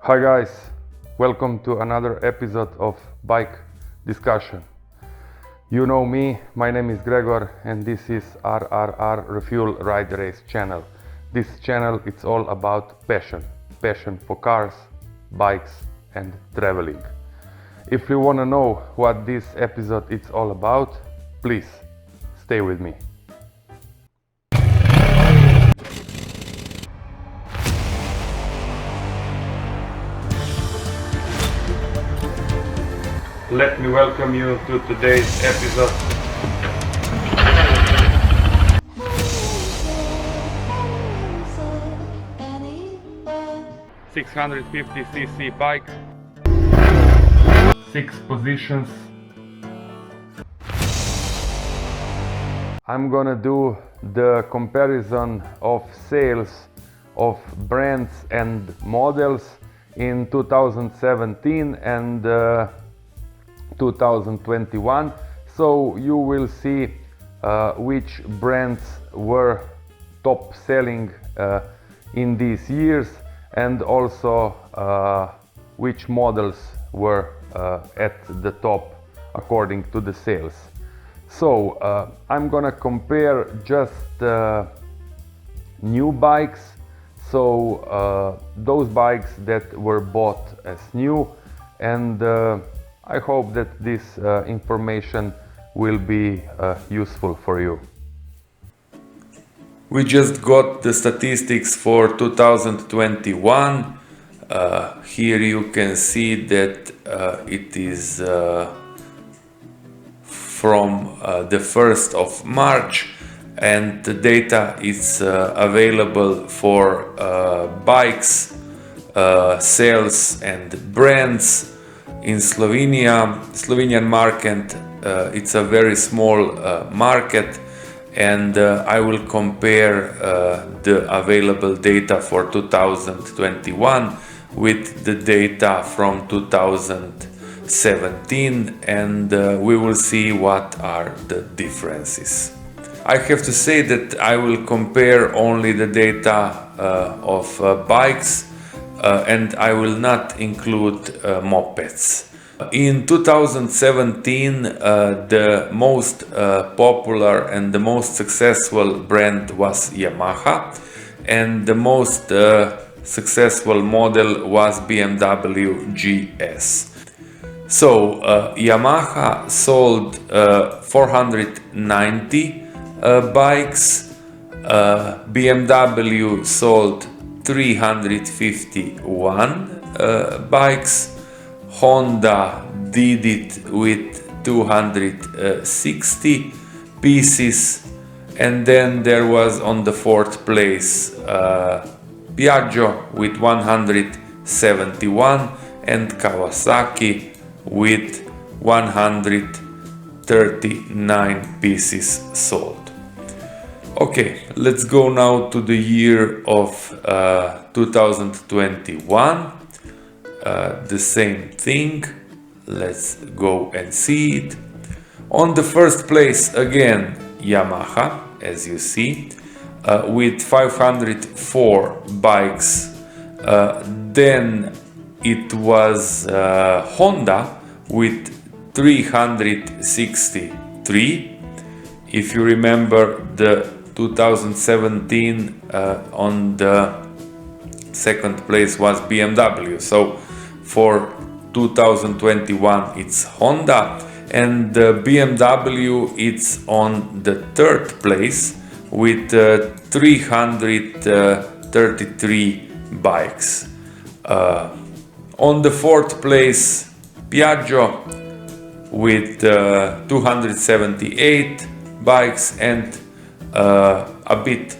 Hi guys, welcome to another episode of Bike Discussion. You know me, my name is Gregor and this is RRR Refuel Ride Race channel. This channel it's all about passion for cars, bikes and traveling. If you want to know what this episode is all about, please stay with me. Let me welcome you to today's episode. ...650cc bike, 6 positions. I'm gonna do the comparison of sales of brands and models in 2017 and 2021, so you will see which brands were top selling in these years and also which models were at the top according to the sales. So I'm gonna compare just new bikes, so those bikes that were bought as new, and I hope that this information will be useful for you. We just got the statistics for 2021. Here you can see that it is from the 1st of March, and the data is available for bikes, sales and brands. In Slovenian market, it's a very small market, and I will compare the available data for 2021 with the data from 2017, and we will see what are the differences. I have to say that I will compare only the data of bikes, and I will not include mopeds. In 2017, the most popular and the most successful brand was Yamaha, and the most successful model was BMW GS. So Yamaha sold 490 bikes, BMW sold 351 bikes, Honda did it with 260 pieces, and then there was on the 4th place Piaggio with 171 and Kawasaki with 139 pieces sold. Okay, let's go now to the year of 2021. The same thing. Let's go and see it. On the 1st place again Yamaha, as you see, with 504 bikes. Then it was Honda with 363. If you remember, the 2017 on the 2nd place was BMW. So for 2021 it's Honda, and BMW it's on the 3rd place with 333 bikes. On the 4th place Piaggio with 278 bikes, and a bit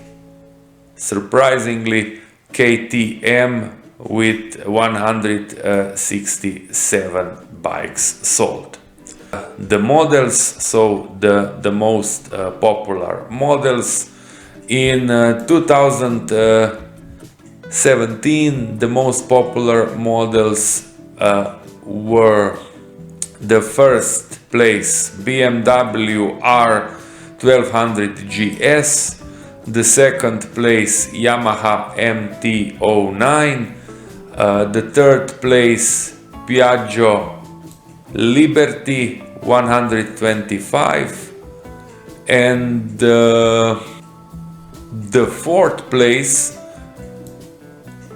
surprisingly KTM with 167 bikes sold. The models, so the most popular models in 2017, the most popular models were the 1st place BMW R1200 GS, the 2nd place Yamaha MT-09, The third place, Piaggio Liberty 125, and the fourth place,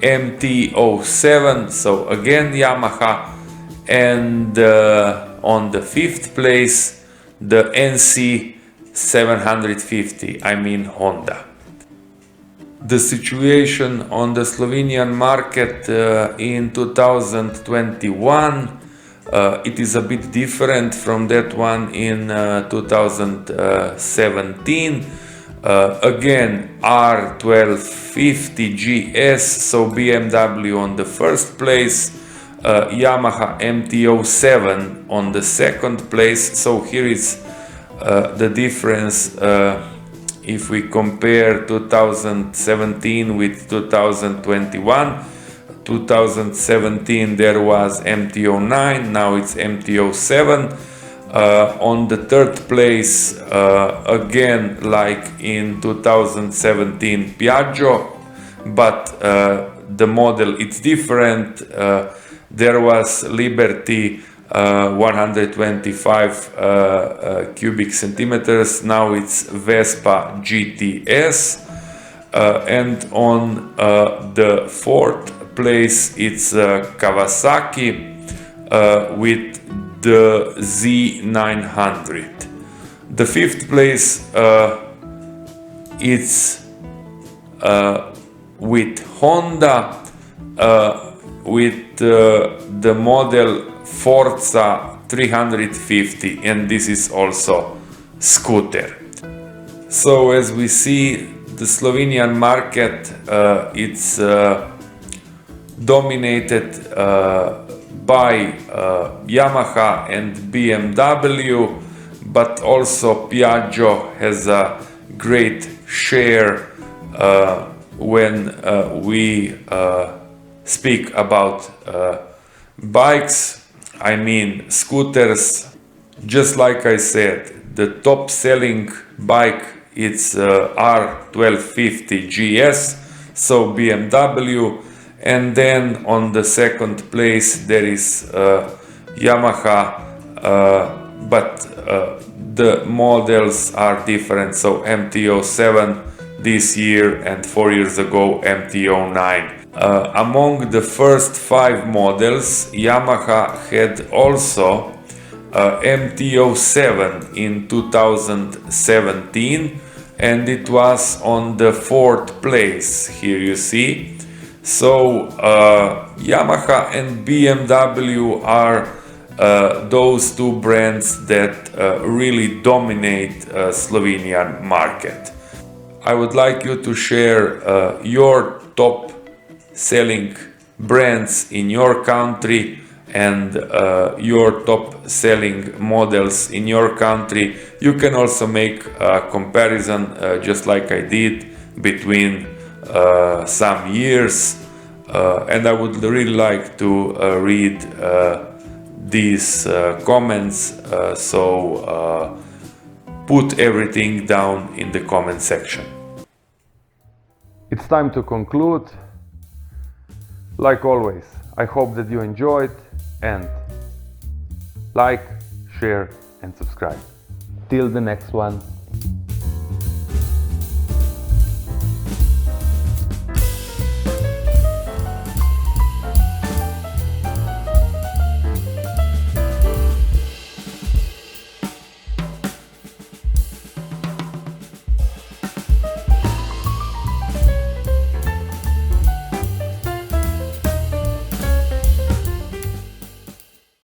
MT-07, so again Yamaha, and on the fifth place, the NC750, I mean Honda. The situation on the Slovenian market in 2021, it is a bit different from that one in 2017. Again, R1250 GS, so BMW on the first place, Yamaha MT-07 on the second place. So here is the difference if we compare 2017 with 2021. 2017 there was MT-09, now it's MT-07. On the third place, again like in 2017, Piaggio, but the model it's different. There was Liberty 125 cubic centimeters, now it's Vespa GTS, and on the fourth place it's Kawasaki with the Z900. The fifth place it's with Honda with the model Forza 350, and this is also scooter. So as we see, the Slovenian market it's dominated by Yamaha and BMW, but also Piaggio has a great share when we speak about bikes, I mean scooters. Just like I said, the top selling bike it's R1250 GS, so BMW, and then on the second place there is Yamaha, but the models are different, so MT-07 this year and 4 years ago MT-09. Among the first 5 models, Yamaha had also MT-07 in 2017, and it was on the 4th place, here you see. So Yamaha and BMW are those two brands that really dominate Slovenian market. I would like you to share your top selling brands in your country and your top selling models in your country. You can also make a comparison, just like I did, between some years, and I would really like to read these comments, so put everything down in the comment section. It's time to conclude. Like always, I hope that you enjoyed, and like, share and subscribe. Till the next one.